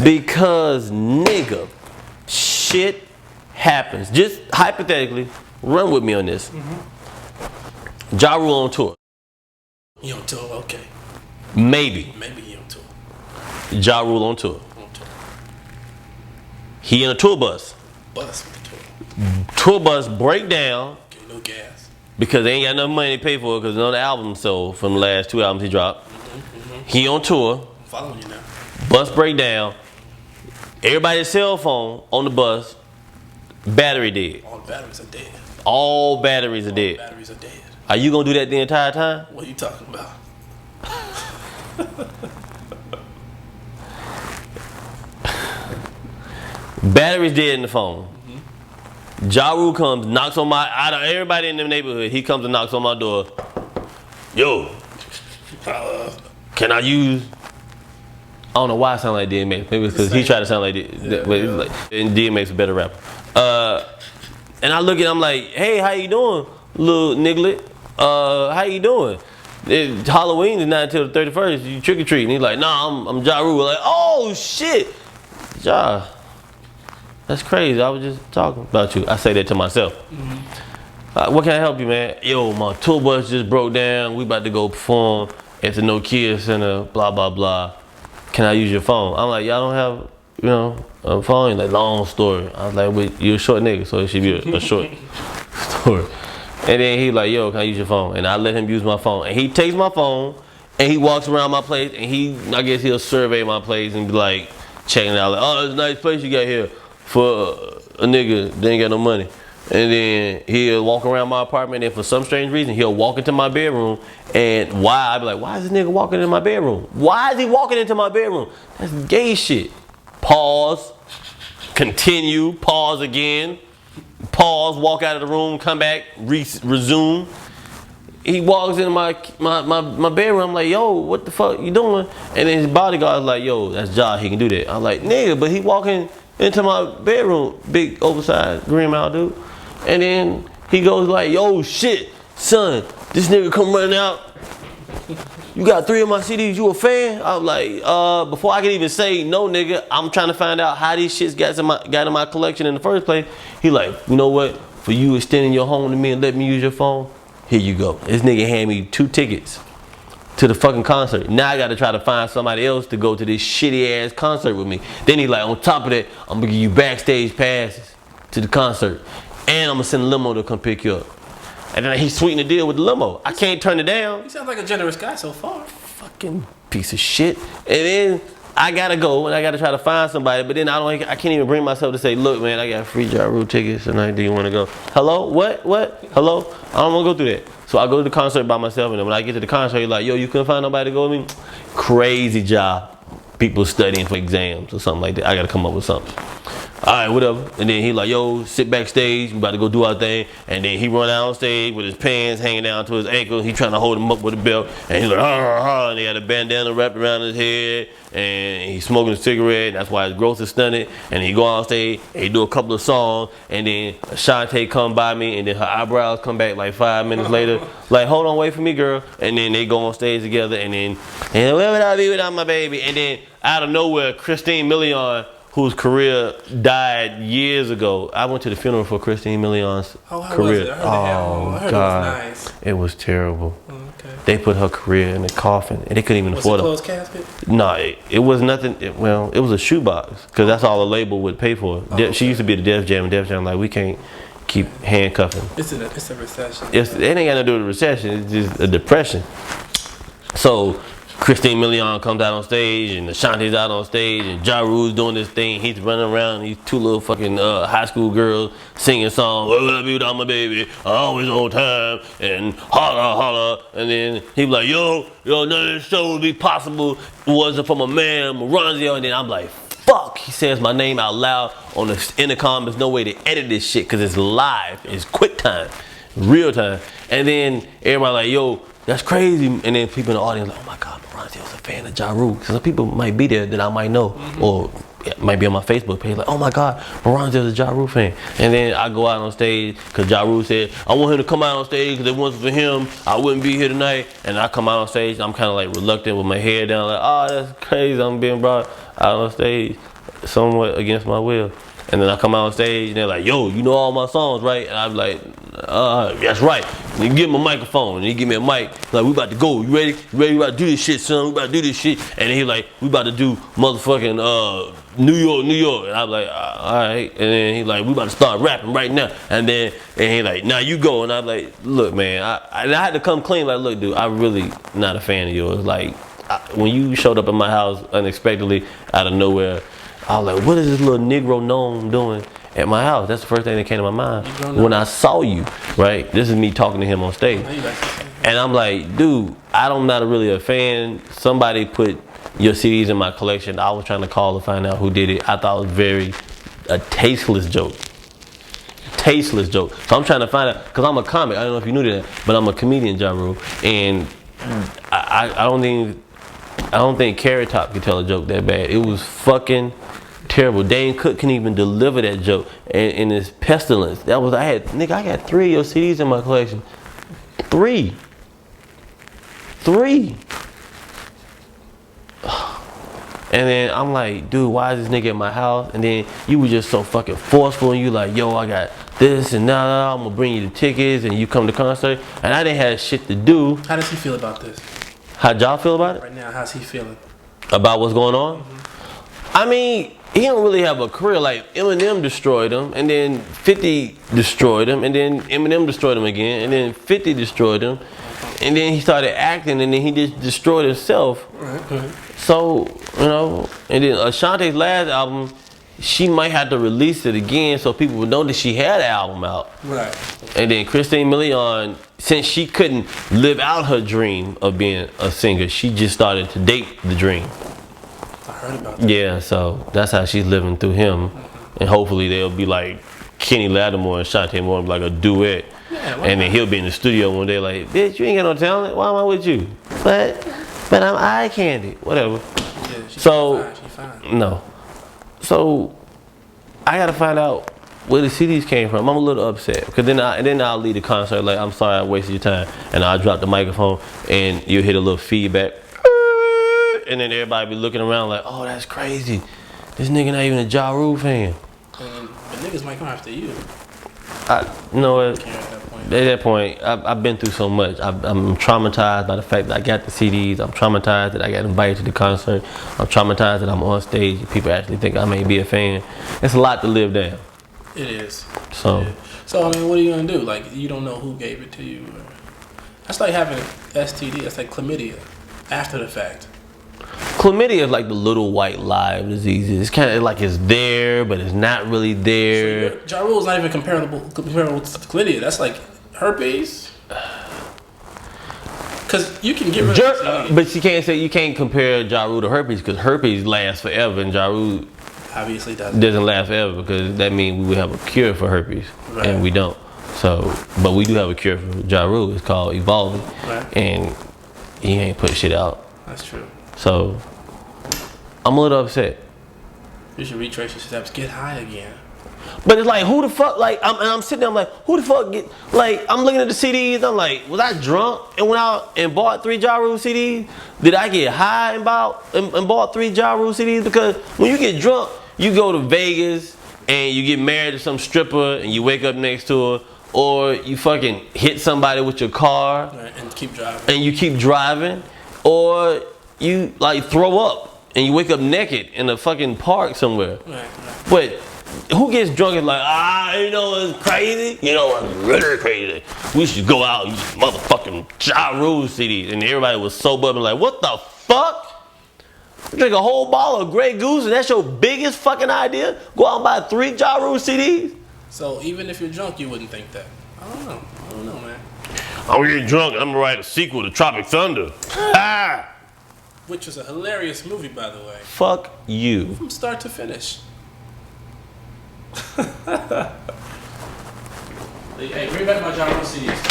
Because nigga, shit happens. Just hypothetically, run with me on this. Ja Rule on tour. He on tour, okay. Maybe he on tour. Ja Rule on tour. He in a tour bus. Tour bus break down. Get no gas. Because they ain't got enough money to pay for it because none of the albums sold from the last 2 albums he dropped. He on tour. I'm following you now. Bus break down. Everybody's cell phone on the bus. Battery dead. All batteries are dead. All batteries are dead. Batteries are dead. Are you gonna do that the entire time? What are you talking about? Batteries dead in the phone. Ja Rule comes, knocks on my, out of everybody in the neighborhood, he comes and knocks on my door. Yo, can I use? I don't know why I sound like DMX. Maybe it's because he tried to sound like and DMX a better rapper. And I look at him, I'm like, hey, how you doing, little niglet? How you doing? Halloween is not until the 31st. You trick or treat. And he's like, nah, I'm Ja Rule. Like, oh shit, Ja. That's crazy. I was just talking about you. I say that to myself. What can I help you, man? Yo, my tour bus just broke down. We about to go perform at the Nokia Center, blah, blah, blah. Can I use your phone? I'm like, y'all don't have, a phone? Like, long story. I was like, wait, you're a short nigga, so it should be a short story. And then he like, yo, can I use your phone? And I let him use my phone. And he takes my phone, and he walks around my place, and I guess he'll survey my place and be like, checking it out. Like, oh, it's a nice place you got here. For a nigga that ain't got no money. And then he'll walk around my apartment and for some strange reason he'll walk into my bedroom and I be like, why is this nigga walking into my bedroom? Why is he walking into my bedroom? That's gay shit. Pause. Continue. Pause again. Pause. Walk out of the room. Come back. Resume. He walks into my bedroom. I'm like, yo, what the fuck you doing? And then his bodyguard's like, yo, that's Ja. He can do that. I'm like, nigga, but he walking into my bedroom, big oversized green mouth dude. And then he goes like, yo, shit, son, this nigga come running out. You got 3 of my CDs, you a fan? I was like, before I could even say no, nigga, I'm trying to find out how these shits got in my collection in the first place. He like, you know what? For you extending your home to me and letting me use your phone, here you go. This nigga hand me 2 tickets to the fucking concert. Now I gotta try to find somebody else to go to this shitty ass concert with me. Then he like, on top of that, I'm gonna give you backstage passes to the concert. And I'm gonna send a limo to come pick you up. And then he sweetened the deal with the limo. I can't turn it down. You sound like a generous guy so far. Fucking piece of shit. And then I gotta go and I gotta try to find somebody, but then I can't even bring myself to say, look man, I got free Ja Rule tickets tonight, do you wanna go? Hello, what, hello? I don't wanna go through that. So I go to the concert by myself, and then when I get to the concert, he's like, yo, you couldn't find nobody to go with me? Crazy job. People studying for exams or something like that. I gotta come up with something. All right, whatever. And then he like, yo, sit backstage. We about to go do our thing. And then he run out on stage with his pants hanging down to his ankle. He trying to hold him up with a belt. And he's like, and he had a bandana wrapped around his head. And he's smoking a cigarette. That's why his growth is stunted. And he go on stage. And he do a couple of songs. And then Shantae come by me. And then her eyebrows come back like 5 minutes later. Like, hold on, wait for me, girl. And then they go on stage together. And where would I be without my baby? And then out of nowhere, Christine Milian, whose career died years ago. I went to the funeral for Christine Milian's career. Was it? I heard God, it was nice. It was terrible. Okay. They put her career in a coffin, and they couldn't even afford it. Was it a closed casket? No, it was nothing. It was a shoebox because that's all the label would pay for. Okay. She used to be the Def Jam, and Def Jam like we can't keep handcuffing. It's a recession. It ain't got nothing to do with a recession. It's just a depression. So Christine Milian comes out on stage, and Ashanti's out on stage, and Ja Rule's doing this thing. He's running around, these 2 little fucking high school girls singing songs. Where would I be without my baby? I always on time, and holla, holla. And then he be like, yo, none of this show would be possible if it wasn't for my man, Maronzio. And then I'm like, fuck. He says my name out loud on the intercom. There's no way to edit this shit because it's live. It's quick time, real time. And then everybody like, yo, that's crazy. And then people in the audience like, oh my God, Maronzio's a fan of Ja Rule. Because some people might be there that I might know or it might be on my Facebook page, like, oh my God, Maronzio's a Ja Rule fan. And then I go out on stage because Ja Rule said, I want him to come out on stage because if it wasn't for him, I wouldn't be here tonight. And I come out on stage, I'm kind of like reluctant with my head down, like, oh, that's crazy, I'm being brought out on stage somewhat against my will. And then I come out on stage and they're like, yo, you know all my songs, right? And I'm like, that's right. And you give him a microphone and he give me a mic. Like, we about to go. You ready? You ready? We about to do this shit, son. We about to do this shit. And he like, we about to do motherfucking New York, New York. And I'm like, all right. And then he like, we about to start rapping right now. And he like, now you go. And I'm like, look, man. I had to come clean. Like, look, dude, I'm really not a fan of yours. Like, when you showed up at my house unexpectedly out of nowhere, I was like, what is this little Negro gnome doing at my house? That's the first thing that came to my mind when I saw you, right? This is me talking to him on stage. And I'm like, dude, I'm not really a fan. Somebody put your CDs in my collection. I was trying to call to find out who did it. I thought it was a tasteless joke. Tasteless joke. So I'm trying to find out, because I'm a comic. I don't know if you knew that, but I'm a comedian, Ja Rule. And I don't think Carrot Top could tell a joke that bad. It was fucking terrible. Dane Cook couldn't even deliver that joke. And it's pestilence. I got 3 of your CDs in my collection. 3. And then I'm like, dude, why is this nigga at my house? And then you were just so fucking forceful and you like, yo, I got this and now I'm gonna bring you the tickets and you come to concert. And I didn't have shit to do. How does he feel about this? How'd y'all feel about it? Right now, how's he feeling? About what's going on? I mean, he don't really have a career. Like, Eminem destroyed him, and then 50 destroyed him, and then Eminem destroyed him again, and then 50 destroyed him, and then he started acting, and then he just destroyed himself. Right. So, and then Ashante's last album, she might have to release it again so people would know that she had an album out. Right. And then Christine Milian, since she couldn't live out her dream of being a singer, she just started to date the dream. I heard about that. Yeah, so that's how she's living through him. And hopefully they'll be like Kenny Lattimore and Shantae Moore, like a duet. Yeah, and then he'll be in the studio one day like, bitch, you ain't got no talent. Why am I with you? But I'm eye candy. Whatever. Yeah, she's fine. No. So I gotta find out where the CDs came from. I'm a little upset because then I'll leave the concert like, I'm sorry I wasted your time, and I'll drop the microphone and you'll hit a little feedback, and then everybody be looking around like, oh, that's crazy. This nigga not even a Ja Rule fan. But niggas might come after you. You know what? At that point, I've been through so much. I'm traumatized by the fact that I got the CDs. I'm traumatized that I got invited to the concert. I'm traumatized that I'm on stage. People actually think I may be a fan. It's a lot to live down. It is. So, I mean, what are you gonna do? Like, you don't know who gave it to you. That's like having STD. That's like chlamydia after the fact. Chlamydia is like the little white lie of diseases. It's kind of like it's there, but it's not really there. So Ja Rule is not even comparable to chlamydia. That's like herpes. Because you can get rid of but you can't compare Ja Rule to herpes because herpes lasts forever and Ja Rule obviously doesn't last forever because that means we would have a cure for herpes, right. And we don't. So, but we do have a cure for Ja Rule. It's called evolving, right. And he ain't put shit out. That's true. So, I'm a little upset. You should retrace your steps. Get high again. But it's like, who the fuck, like, I'm sitting there, I'm like, who the fuck I'm looking at the CDs, I'm like, was I drunk and went out and bought 3 Ja Rule CDs? Did I get high and bought 3 Ja Rule CDs? Because when you get drunk, you go to Vegas and you get married to some stripper and you wake up next to her, or you fucking hit somebody with your car. Right, and keep driving. And you keep driving, or you like throw up and you wake up naked in a fucking park somewhere. Right. But who gets drunk and like, you know what's crazy? You know what's really crazy? We should go out and use motherfucking Ja Rule CDs. And everybody was sober and like, what the fuck? Drink a whole bottle of Grey Goose and that's your biggest fucking idea? Go out and buy 3 Ja Rule CDs? So even if you're drunk, you wouldn't think that. I don't know, man. I'm gonna get drunk and I'm gonna write a sequel to Tropic Thunder. Which was a hilarious movie, by the way. Fuck you. From start to finish. Hey, bring back my Ja Rule CDs.